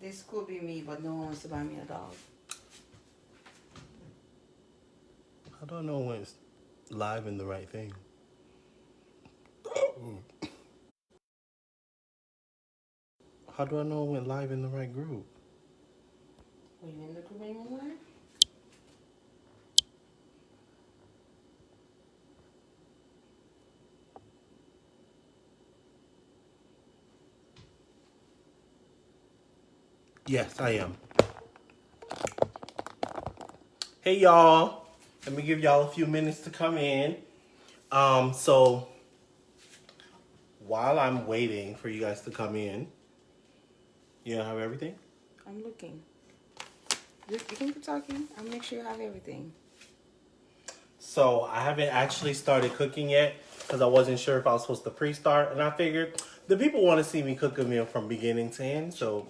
This could be me, but no one wants to buy me a dog. How do I know when it's live in the right thing? How do I know when live in the right group? Were you in the group anymore? Yes, I am. Hey, y'all. Let me give y'all a few minutes to come in. So while I'm waiting for you guys to come in, you don't have everything? I'm looking. You can keep talking. I'll make sure you have everything. So I haven't actually started cooking yet because I wasn't sure if I was supposed to pre-start. And I figured the people want to see me cook a meal from beginning to end. So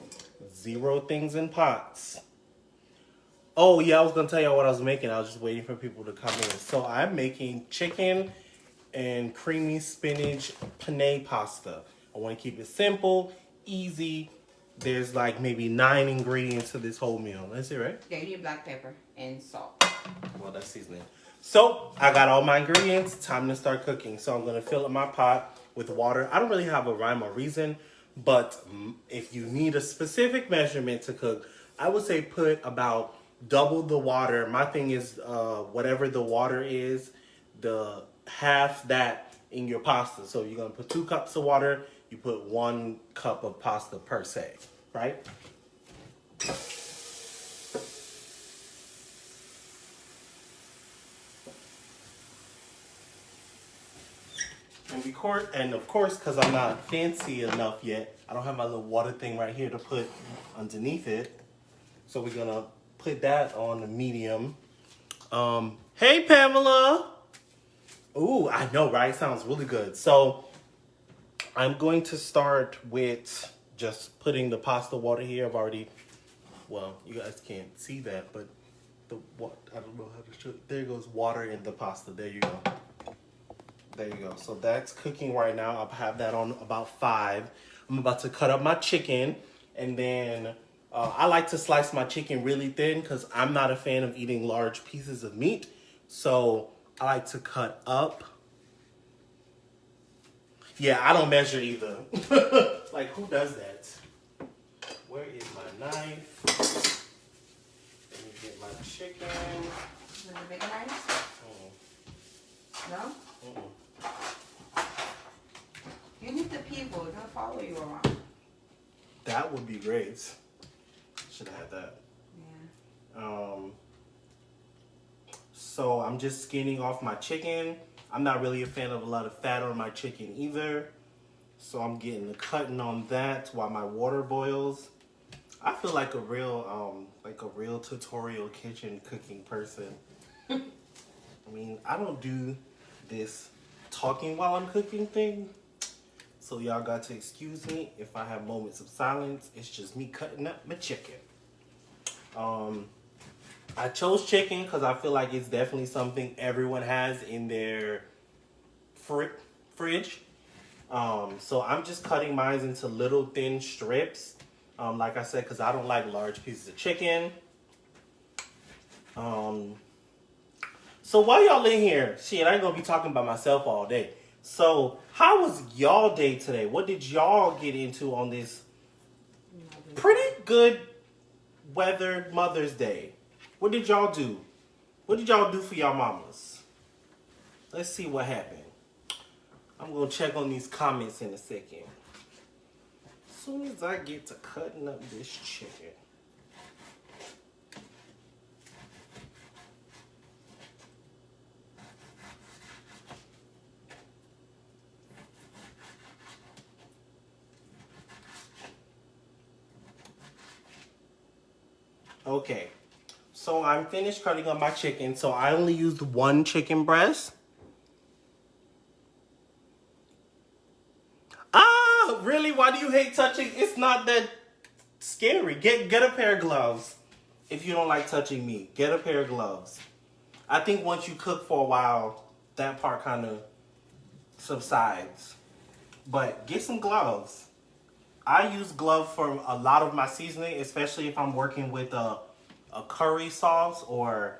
0 things in pots. Oh, yeah, I was going to tell y'all what I was making. I was just waiting for people to come in. So I'm making chicken and creamy spinach penne pasta. I want to keep it simple, easy. There's like maybe 9 ingredients to this whole meal. That's it, right? Yeah, you need black pepper and salt. Well, that's seasoning. So I got all my ingredients. Time to start cooking. So I'm going to fill up my pot with water. I don't really have a rhyme or reason, but if you need a specific measurement to cook, I would say put about double the water. My thing is whatever the water is, the half that in your pasta. So you're going to put 2 cups of water. You put 1 cup of pasta per se, right? And of course, because I'm not fancy enough yet, I don't have my little water thing right here to put underneath it. So we're gonna put that on the medium. Hey Pamela. Ooh, I know, right? Sounds really good. So I'm going to start with just putting the pasta water here. I've already, well, you guys can't see that, but I don't know how to show it. There goes water in the pasta. There you go. There you go. So that's cooking right now. I'll have that on about 5. I'm about to cut up my chicken. And then I like to slice my chicken really thin because I'm not a fan of eating large pieces of meat. So I like to cut up. Yeah, I don't measure either. Like, who does that? Where is my knife? Let me get my chicken. Is it a big knife? No? Mm-mm. You need the people. They're going to follow you around. That would be great. Should have had that. Yeah. So I'm just skinning off my chicken. I'm not really a fan of a lot of fat on my chicken either. So I'm getting the cutting on that while my water boils. I feel like a real tutorial kitchen cooking person. I mean, I don't do this talking while I'm cooking thing. So y'all got to excuse me if I have moments of silence. It's just me cutting up my chicken. I chose chicken because I feel like it's definitely something everyone has in their fridge. So I'm just cutting mine into little thin strips. Like I said, because I don't like large pieces of chicken. So while y'all in here, shit, I ain't gonna be talking about myself all day. So how was y'all day today? What did y'all get into on this pretty good weather Mother's Day? What did y'all do? What did y'all do for y'all mamas? Let's see what happened. I'm gonna check on these comments in a second. As soon as I get to cutting up this chicken. Okay, so I'm finished cutting up my chicken. So I only used 1 chicken breast. Ah, really? Why do you hate touching? It's not that scary. Get a pair of gloves. If you don't like touching meat, get a pair of gloves. I think once you cook for a while, that part kind of subsides. But get some gloves. I use gloves for a lot of my seasoning, especially if I'm working with a curry sauce or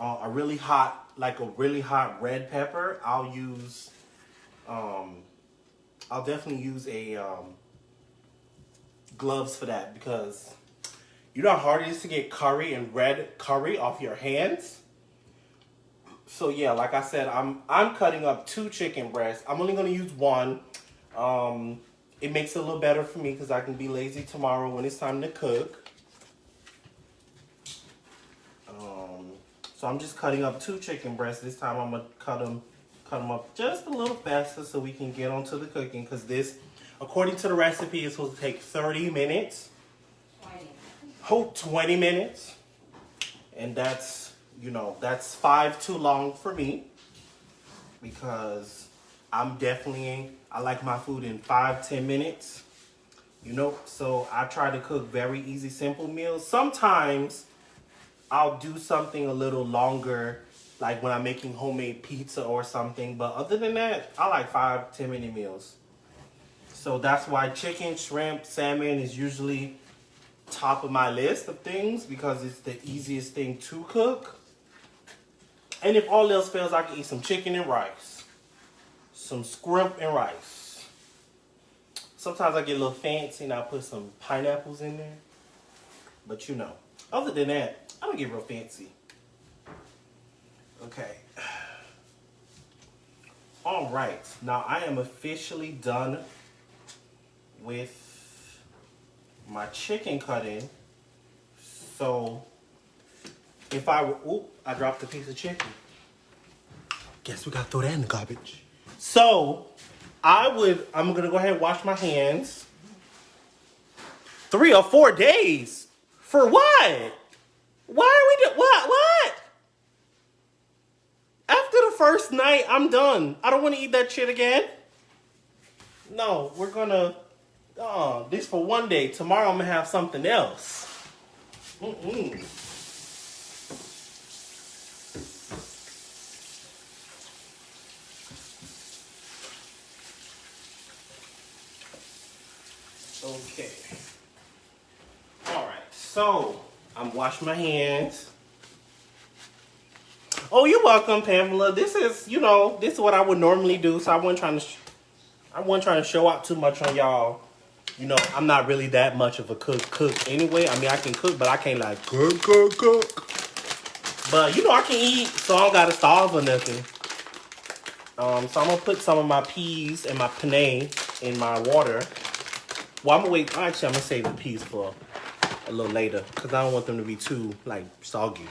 a really hot red pepper. I'll definitely use a gloves for that, because you know how hard it is to get curry and red curry off your hands. So yeah, like I said, I'm cutting up 2 chicken breasts. I'm only gonna use 1. It makes it a little better for me because I can be lazy tomorrow when it's time to cook. So I'm just cutting up 2 chicken breasts. This time I'm gonna cut them up just a little faster so we can get onto the cooking, because this, according to the recipe, is supposed to take 30 minutes. 20 minutes. And that's 5 too long for me, because I like my food in 5-10 minutes. So I try to cook very easy, simple meals. Sometimes I'll do something a little longer, like when I'm making homemade pizza or something. But other than that, I like 5-10 minute meals. So that's why chicken, shrimp, salmon is usually top of my list of things, because it's the easiest thing to cook. And if all else fails, I can eat some chicken and rice. Some scrimp and rice. Sometimes I get a little fancy and I put some pineapples in there. But other than that, I don't get real fancy. Okay. All right. Now I am officially done with my chicken cutting. So if I dropped a piece of chicken. Guess we gotta throw that in the garbage. So I'm gonna go ahead and wash my hands. 3 or 4 days for what? Why are we what? After the first night, I'm done. I don't want to eat that shit again. No, we're gonna. This for one day. Tomorrow I'm gonna have something else. Okay. All right. So I'm washing my hands. Oh, you're welcome, Pamela. This is what I would normally do. So I wasn't trying to show out too much on y'all. I'm not really that much of a cook anyway. I mean, I can cook, but I can't like cook. But I can eat, so I don't gotta starve or nothing. So I'm gonna put some of my peas and my penne in my water. Well, I'm gonna wait. Actually, I'm gonna save the peas for a little later, because I don't want them to be too soggy.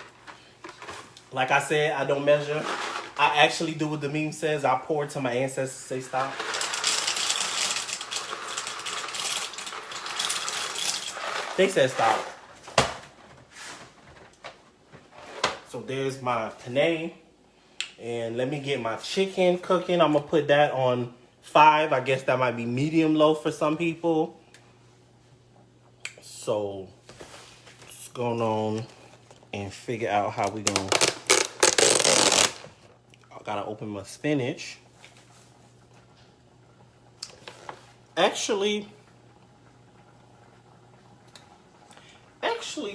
Like I said, I don't measure. I actually do what the meme says. I pour till my ancestors say stop. They said stop. So there's my penne. And let me get my chicken cooking. I'm going to put that on 5. I guess that might be medium low for some people. So let's go on and figure out how we going to. I got to open my spinach. Actually,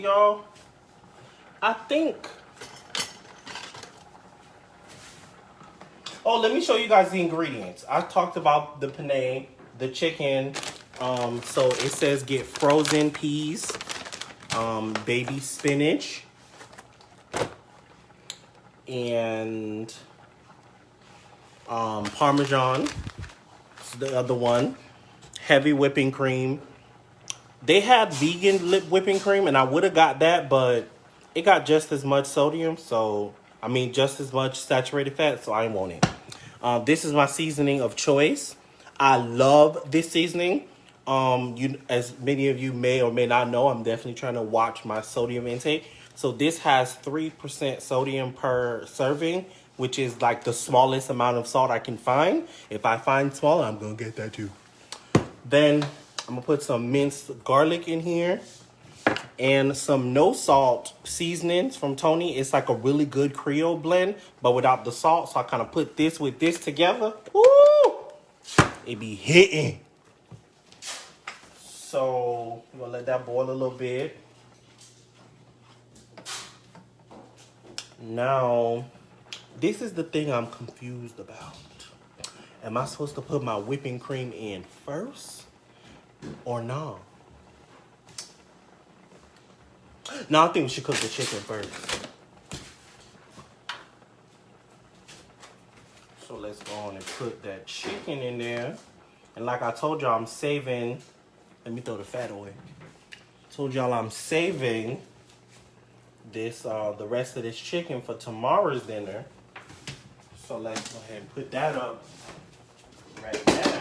y'all, I think. Oh, let me show you guys the ingredients. I talked about the penne, the chicken. So it says get frozen peas, baby spinach, and Parmesan. This is the other one. Heavy whipping cream. They had vegan whipping cream, and I would have got that, but it got just as much sodium, just as much saturated fat, so I didn't want it. This is my seasoning of choice. I love this seasoning. As many of you may or may not know, I'm definitely trying to watch my sodium intake. So this has 3% sodium per serving, which is like the smallest amount of salt I can find. If I find smaller, I'm going to get that too. Then I'm going to put some minced garlic in here and some no salt seasonings from Tony. It's like a really good Creole blend, but without the salt. So I kind of put this with this together. Woo! It be hitting. So we're gonna let that boil a little bit. Now, this is the thing I'm confused about. Am I supposed to put my whipping cream in first or no? No, I think we should cook the chicken first. So let's go on and put that chicken in there. And like I told y'all, I'm saving. Let me throw the fat away. Told y'all I'm saving this the rest of this chicken for tomorrow's dinner. So let's go ahead and put that up right now.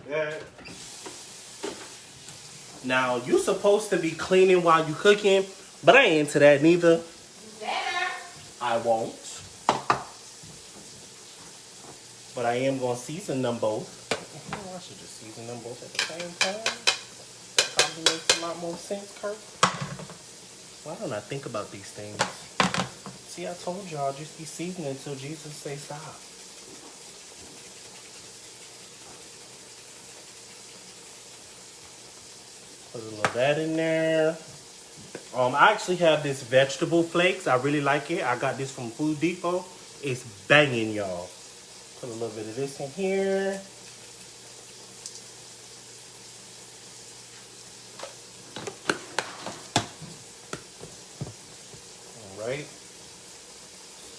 That. Now you supposed to be cleaning while you cooking, but I ain't into that neither. I won't. But I am gonna season them both. Oh, I should just season them both at the same time. Probably makes a lot more sense, Kirk. Why don't I think about these things? See, I told y'all just be seasoning until Jesus say stop. Put a little of that in there. I actually have this vegetable flakes. I really like it. I got this from Food Depot. It's banging, y'all. Put a little bit of this in here. All right.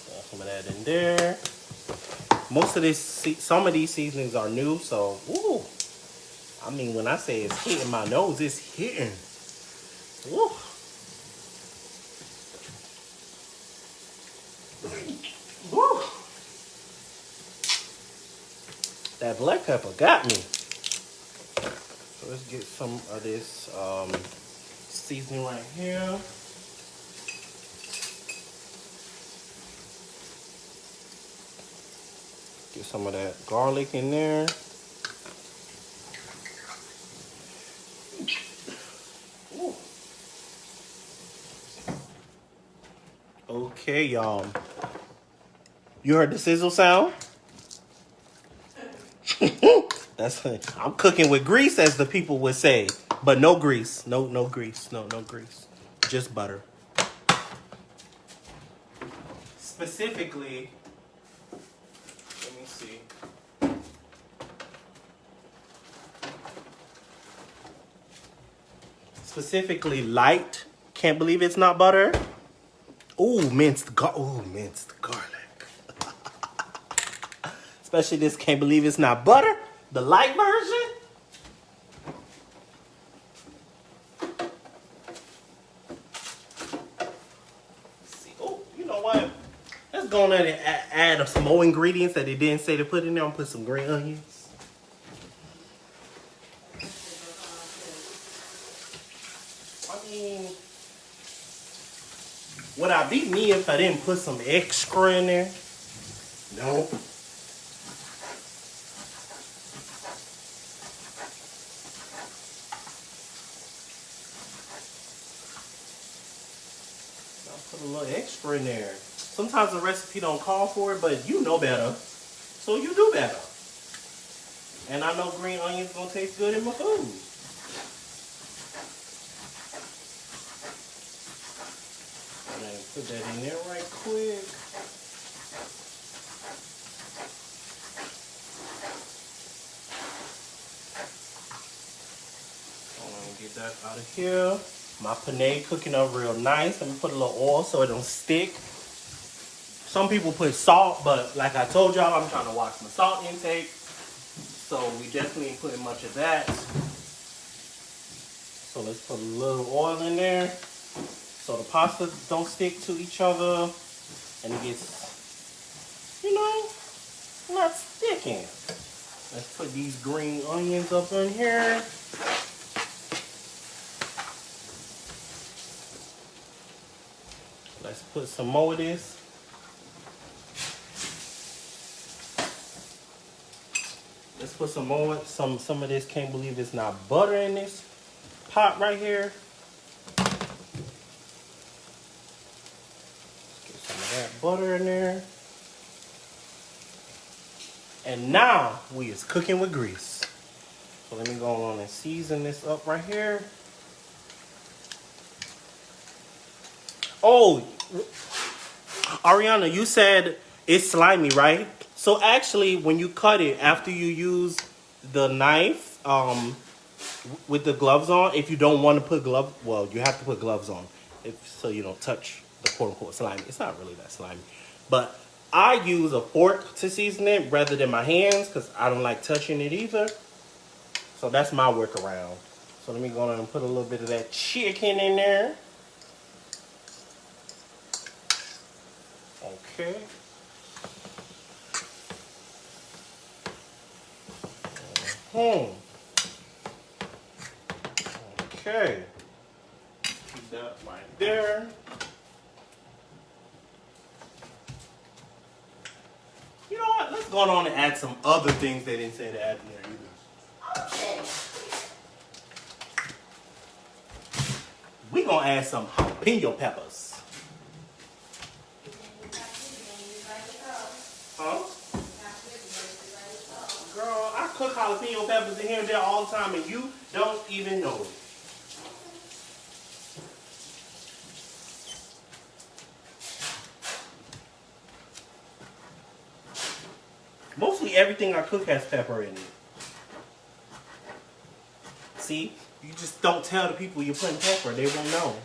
Got some of that in there. Most of this, some of these seasonings are new, so ooh. I mean, when I say it's hitting my nose, it's hitting. Ooh. Woo. That black pepper got me. So let's get some of this seasoning right here. Get some of that garlic in there. Ooh. Okay, y'all. You heard the sizzle sound? I'm cooking with grease, as the people would say, but no grease, no grease, no grease, just butter. Specifically, let me see. Specifically, light. Can't believe it's not butter. Ooh, minced garlic. Especially this, can't believe it's not butter. The light version. See, oh, you know what? Let's go on and add some more ingredients that they didn't say to put in there. I'm gonna put some green onions. I mean, would I be me if I didn't put some extra in there? No. Put a little extra in there. Sometimes the recipe don't call for it, but you know better, so you do better. And I know green onions gonna taste good in my food. And then put that in there right quick. I'm gonna get that out of here. My penne cooking up real nice. Let me put a little oil so it don't stick. Some people put salt, but like I told y'all, I'm trying to watch my salt intake. So we definitely ain't putting much of that. So let's put a little oil in there so the pasta don't stick to each other and it gets, you know, not sticking. Let's put these green onions up in here. Let's put some more of this. Let's put some more, some of this, can't believe it's not butter in this pot right here. Get some of that butter in there. And now we is cooking with grease. So let me go on and season this up right here. Oh, Ariana, you said it's slimy, right? So actually, when you cut it, after you use the knife with the gloves on, if you don't want to put gloves, well, you have to put gloves on so you don't touch the quote-unquote slimy. It's not really that slimy. But I use a fork to season it rather than my hands because I don't like touching it either. So that's my workaround. So let me go ahead and put a little bit of that chicken in there. Okay. Okay. Keep that right there. You know what? Let's go on and add some other things they didn't say to add in there either. Okay. We're going to add some jalapeno peppers. Huh? Girl, I cook jalapeno peppers in here and there all the time and you don't even know it. Mostly everything I cook has pepper in it. See? You just don't tell the people you're putting pepper. They won't know.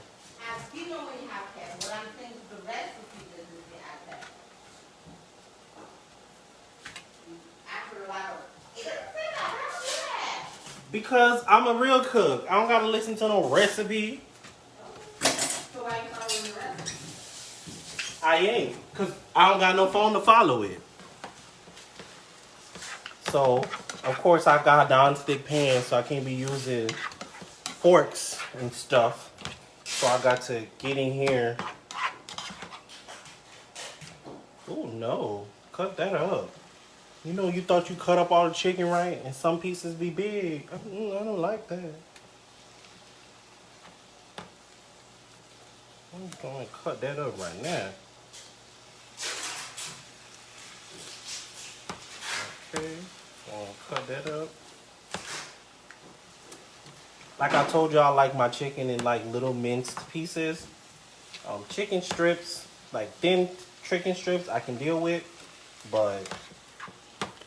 You know when you have pepper. What I'm saying is the recipe doesn't say add pepper. I put a lot of it. It doesn't say that. How do that? Because I'm a real cook. I don't gotta listen to no recipe. So why you following the recipe? I ain't. Because I don't got no phone to follow it. So, of course, I got non-stick pans, so I can't be using forks and stuff. So I got to get in here. Oh, no. Cut that up. You know, you thought you cut up all the chicken right, and some pieces be big. I don't like that. I'm going to cut that up right now. Okay. Cut that up. Like I told you, I like my chicken in like little minced pieces. Chicken strips, like thin chicken strips, I can deal with, but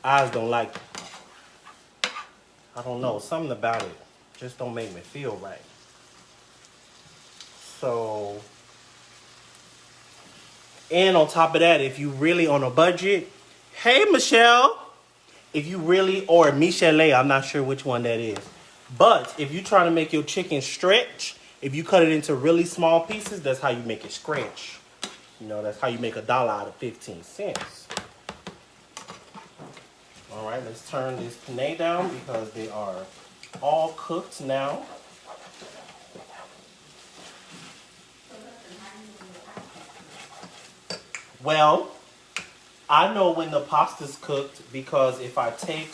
I don't like it. I don't know, something about it just don't make me feel right. So, and on top of that, if you really on a budget, hey Michelle. If you really, or Michelle, I'm not sure which one that is. But if you're trying to make your chicken stretch, if you cut it into really small pieces, that's how you make it stretch. You know, that's how you make $1 out of 15 cents. All right, let's turn this penne down because they are all cooked now. Well, I know when the pasta's cooked because if I take,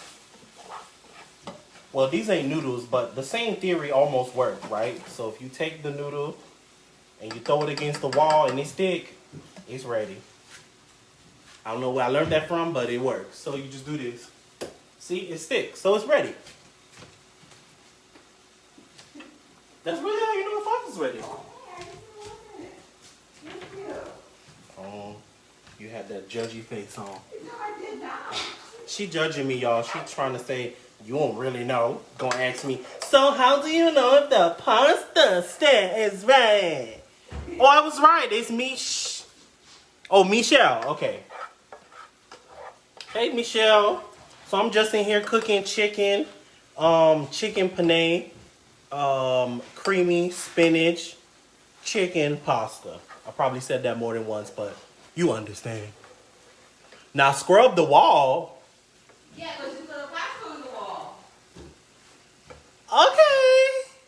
well, these ain't noodles, but the same theory almost works, right? So if you take the noodle and you throw it against the wall and it stick, it's ready. I don't know where I learned that from, but it works. So you just do this. See, it sticks, so it's ready. That's really how you know the pasta's ready. You had that judgy face on. No, I did not. She judging me, y'all. She trying to say, you don't really know. Gonna ask me, so how do you know if the pasta is right? Oh, I was right. It's Mish. Oh, Michelle. Okay. Hey, Michelle. So I'm just in here cooking chicken. Chicken penne. Creamy spinach. Chicken pasta. I probably said that more than once, but you understand. Now scrub the wall. Yeah, because you put a pasta on the wall. Okay.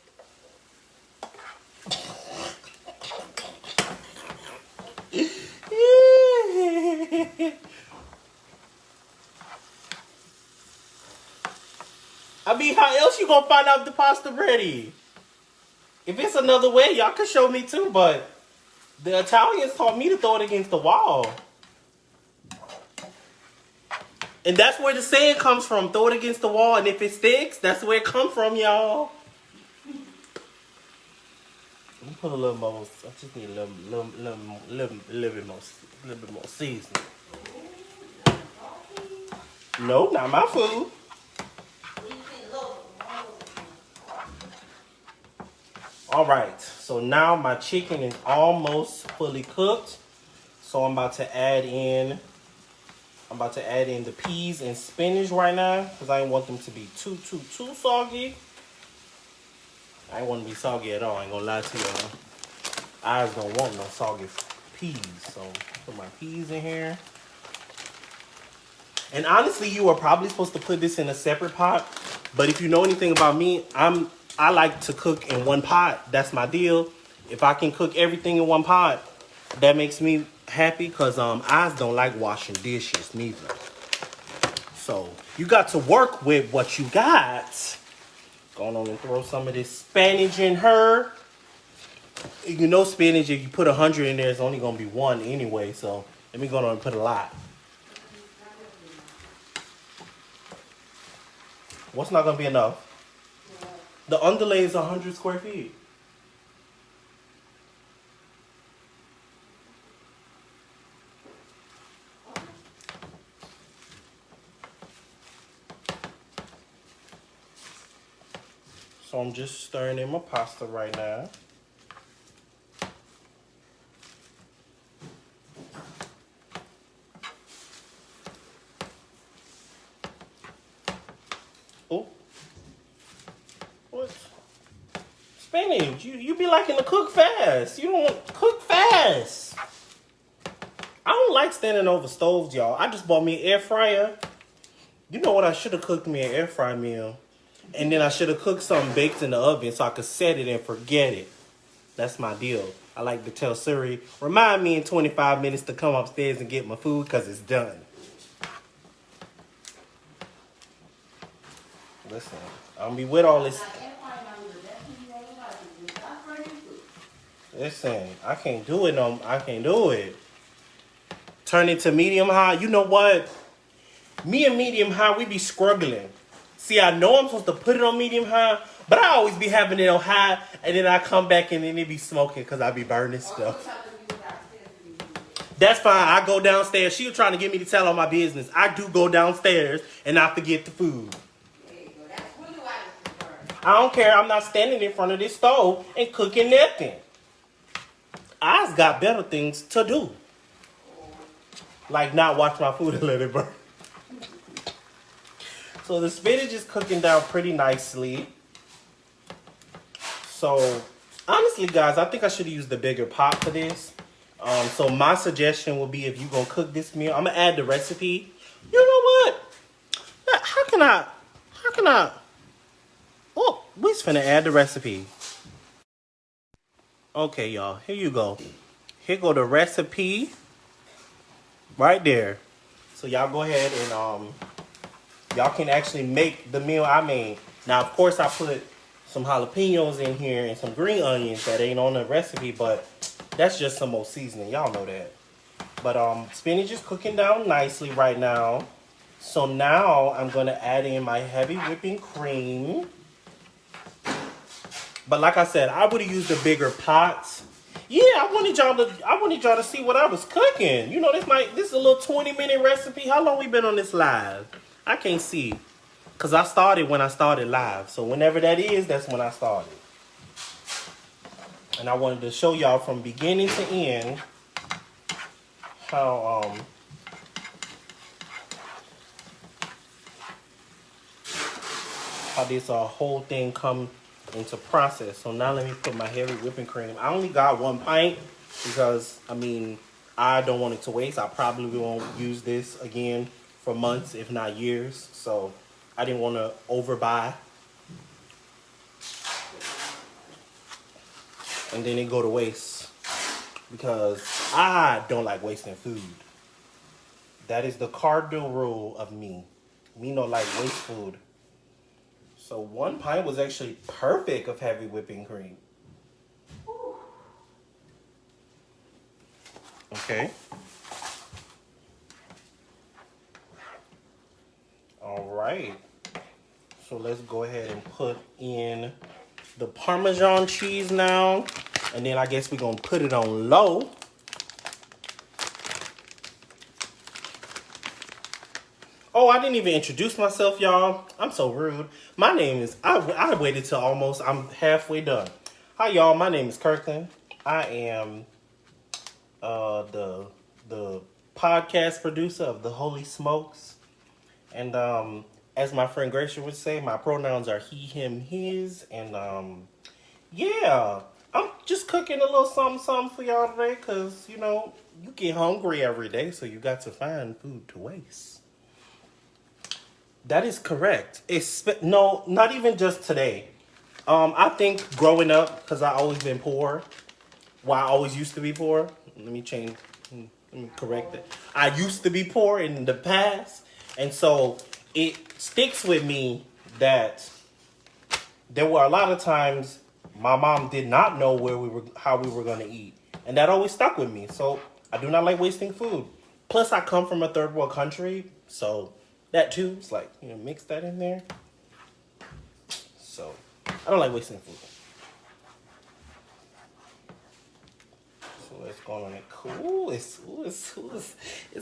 I mean, how else you gonna find out if the pasta ready? If it's another way, y'all can show me too, but The Italians taught me to throw it against the wall. And that's where the saying comes from. Throw it against the wall, and if it sticks, that's where it comes from, y'all. Let me put a little more. I just need a little bit more seasoning. No, not my food. All right, so now my chicken is almost fully cooked. So I'm about to add in the peas and spinach right now because I don't want them to be too soggy. I ain't want to be soggy at all. I ain't gonna lie to y'all. I just don't want no soggy peas. So put my peas in here. And honestly, you are probably supposed to put this in a separate pot. But if you know anything about me, I like to cook in one pot. That's my deal. If I can cook everything in one pot, that makes me happy because I don't like washing dishes neither. So you got to work with what you got. Going on and throw some of this spinach in her. You know spinach, if you put 100 in there, it's only going to be 1 anyway. So let me go on and put a lot. What's not going to be enough? The underlay is 100 square feet. So I'm just stirring in my pasta right now. Oh. What? Spinach, you be liking to cook fast. You don't cook fast. I don't like standing over stoves, y'all. I just bought me an air fryer. You know what? I should have cooked me an air fry meal. And then I should have cooked something baked in the oven so I could set it and forget it. That's my deal. I like to tell Siri, remind me in 25 minutes to come upstairs and get my food because it's done. Listen, I'm gonna be with all this. Listen, I can't do it. No, I can't do it. Turn it to medium high. You know what? Me and medium high, we be struggling. See, I know I'm supposed to put it on medium high, but I always be having it on high, and then I come back and then it be smoking because I be burning stuff. That's fine. I go downstairs. She was trying to get me to tell all my business. I do go downstairs and I forget the food. I don't care. I'm not standing in front of this stove and cooking nothing. I's got better things to do. Like not watch my food and let it burn. So the spinach is cooking down pretty nicely. So honestly, guys, I think I should have used the bigger pot for this. So my suggestion would be if you're going to cook this meal, I'm going to add the recipe. You know what? How can I? Oh, we're just finna add the recipe. Okay, y'all. Here you go. Here go the recipe. Right there. So y'all go ahead and y'all can actually make the meal I made. Now, of course, I put some jalapenos in here and some green onions that ain't on the recipe, but that's just some more seasoning. Y'all know that. But spinach is cooking down nicely right now. So now I'm going to add in my heavy whipping cream. But like I said, I would have used a bigger pot. Yeah, I wanted y'all to see what I was cooking. You know, this is a little 20-minute recipe. How long we been on this live? I can't see. Because I started when I started live. So whenever that is, that's when I started. And I wanted to show y'all from beginning to end how this whole thing come into process. So now let me put my heavy whipping cream. I only got 1 pint because, I mean, I don't want it to waste. I probably won't use this again for months, if not years. So I didn't want to overbuy. And then it go to waste. Because I don't like wasting food. That is the cardinal rule of me. Me don't like waste food. So 1 pint was actually perfect of heavy whipping cream. Okay. All right. So let's go ahead and put in the Parmesan cheese now. And then I guess we're going to put it on low. Oh, I didn't even introduce myself, y'all. I'm so rude. My name is, I waited till almost, I'm halfway done. Hi, y'all. My name is Kirklan. I am the podcast producer of The Holy Smokes. And as my friend Gracia would say, my pronouns are he, him, his. And yeah, I'm just cooking a little something for y'all today because, you know, you get hungry every day, so you got to find food to waste. That is correct. No, not even just today. I think growing up, because I always been poor. Well, I always used to be poor. Let me correct it. I used to be poor in the past. And so it sticks with me that there were a lot of times my mom did not know how we were going to eat. And that always stuck with me. So I do not like wasting food. Plus, I come from a third world country. So that too, it's like, you know, mix that in there. So I don't like wasting food. So let's go on it. Cool. It's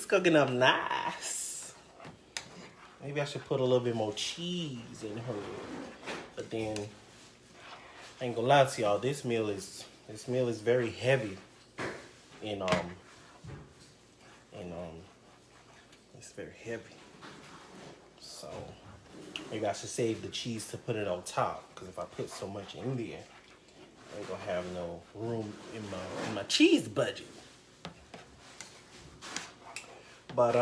cooking up nice. Maybe I should put a little bit more cheese in her. But then I ain't gonna lie to y'all, this meal is very heavy it's very heavy. So maybe I should save the cheese to put it on top, because if I put so much in there, I ain't gonna have no room in my cheese budget. But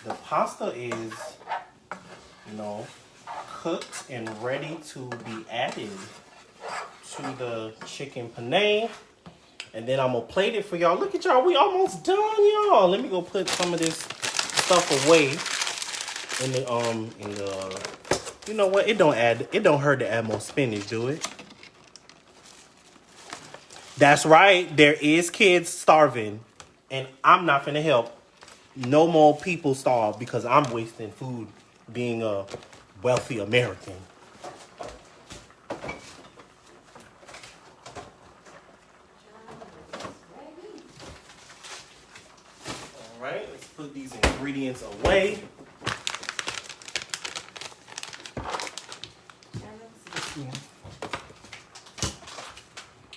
the pasta is, you know, cooked and ready to be added to the chicken penne. And then I'm gonna plate it for y'all. Look at y'all, we almost done, y'all. Let me go put some of this stuff away in the you know what? It don't hurt to add more spinach, do it? That's right. There is kids starving, and I'm not finna help no more people starve because I'm wasting food being a wealthy American. All right, let's put these ingredients away.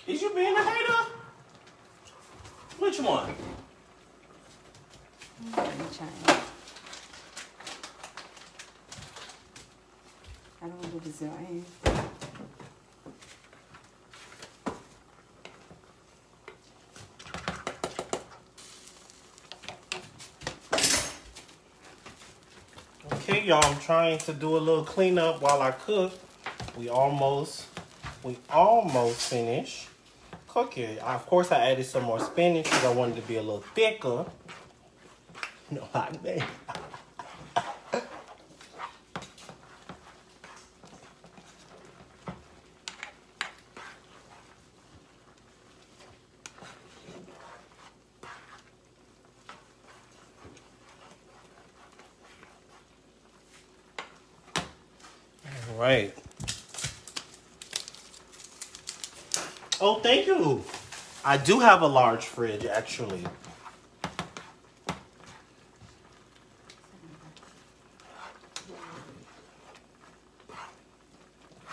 Is you being a hater? Which one? I don't want to do this. Okay, y'all, I'm trying to do a little cleanup while I cook. We almost finished cooking. Of course, I added some more spinach because I wanted it to be a little thicker. No, I made. All right. Oh, thank you. I do have a large fridge, actually.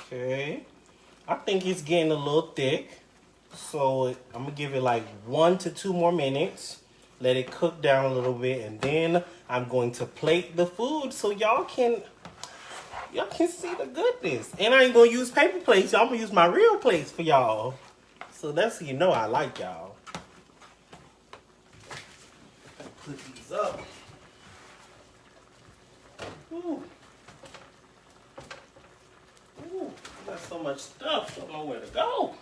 Okay. I think it's getting a little thick. So I'm going to give it like 1 to 2 more minutes. Let it cook down a little bit. And then I'm going to plate the food so y'all can see the goodness. And I ain't going to use paper plates. I'm going to use my real plates for y'all. So that's how you know I like y'all. Put these up. Ooh. Ooh, got so much stuff. Don't know where to go.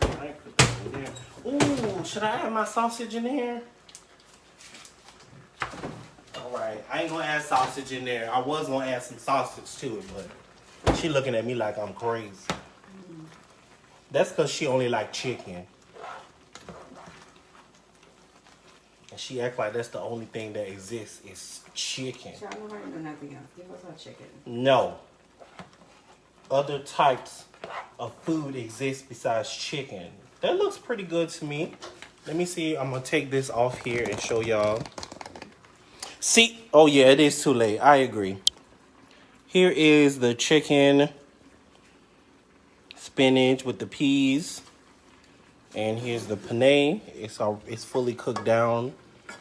I ain't put that in there. Ooh, should I add my sausage in here? Alright, I ain't gonna add sausage in there. I was gonna add some sausage to it, but she looking at me like I'm crazy. That's because she only like chicken. She act like that's the only thing that exists is chicken. So I don't want to do nothing else. Give us our chicken. No. Other types of food exist besides chicken. That looks pretty good to me. Let me see. I'm going to take this off here and show y'all. See? Oh, yeah, it is too late. I agree. Here is the chicken spinach with the peas. And here's the penne. It's fully cooked down.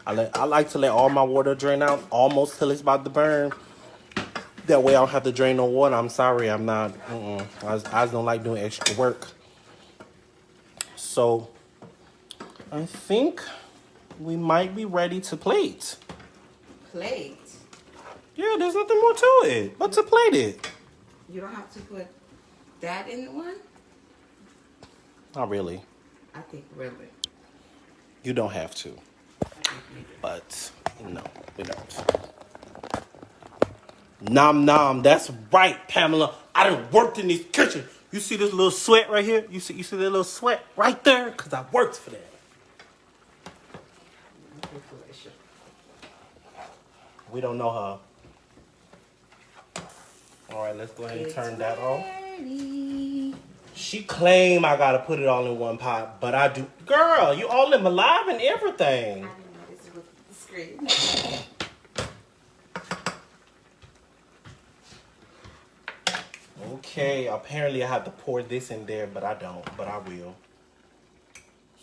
I like to let all my water drain out almost till it's about to burn. That way I don't have to drain no water. I'm sorry, I'm not. I just don't like doing extra work. So I think we might be ready to plate. Plate? Yeah, there's nothing more to it but to plate it. You don't have to put that in one? Not really. I think really. You don't have to. I think we do. But no, we don't. Nom nom, that's right, Pamela. I done worked in this kitchen. You see this little sweat right here? You see that little sweat right there? Because I worked for that. We don't know her. All right, let's go ahead and turn that off. She claim I gotta put it all in one pot, but I do. Girl, you all in my live and everything. I didn't know this was the screen. Okay, apparently I have to pour this in there, but I don't, but I will.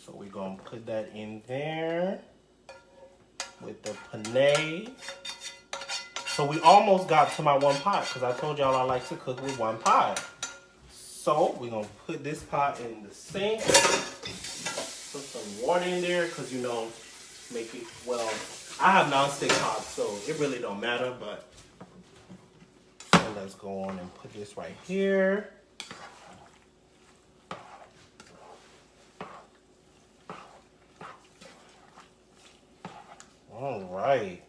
So we're gonna put that in there with the penne. So we almost got to my one pot because I told y'all I like to cook with one pot. So we're gonna put this pot in the sink. Put some water in there because make it, well, I have non-stick pots, so it really don't matter, but so let's go on and put this right here. All right.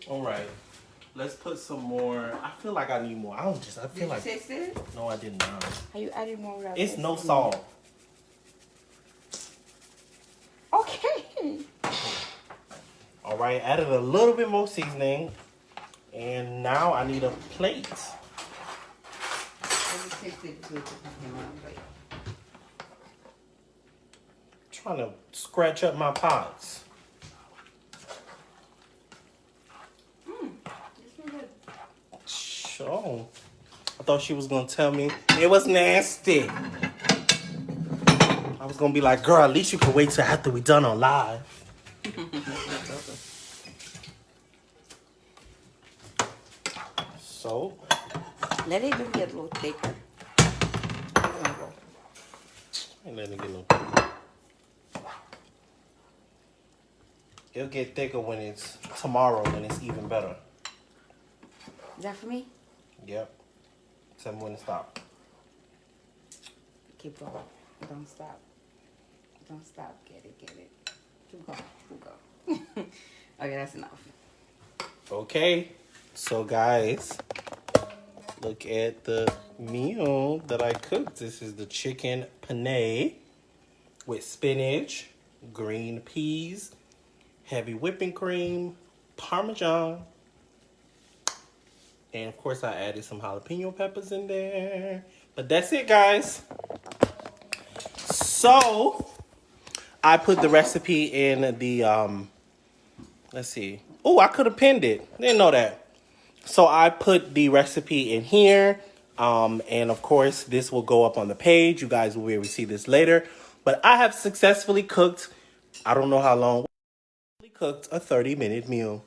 All right. Let's put some more. I feel like I need more. I feel like. Did you taste it? No, I did not. Are you adding more? It's no salt. Okay. All right, added a little bit more seasoning. And now I need a plate. Let me taste it too. Trying to scratch up my pots. Sure. I thought she was gonna tell me it was nasty. I was gonna be like, girl, at least you can wait till after we done on live. So let it get a little thicker. And let it get a little. It'll get thicker when it's tomorrow, when it's even better. Is that for me? Yep. Tell me when to stop. Keep going. Don't stop. Don't stop. Get it. Keep going. Okay, that's enough. Okay. So guys, look at the meal that I cooked. This is the chicken penne with spinach, green peas, heavy whipping cream, Parmesan, and of course I added some jalapeno peppers in there. But that's it, guys. So I put the recipe in the let's see. Oh, I could have pinned it. Didn't know that. So I put the recipe in here. And of course, this will go up on the page. You guys will be able to see this later. But I have successfully cooked, I don't know how long, cooked a 30-minute meal.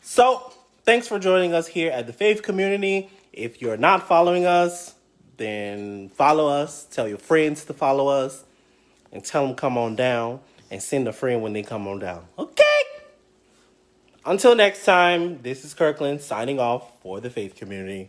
So thanks for joining us here at the Faith Community. If you're not following us, then follow us. Tell your friends to follow us. And tell them come on down. And send a friend when they come on down. Okay? Until next time, this is Kirklan signing off for the Faith Community.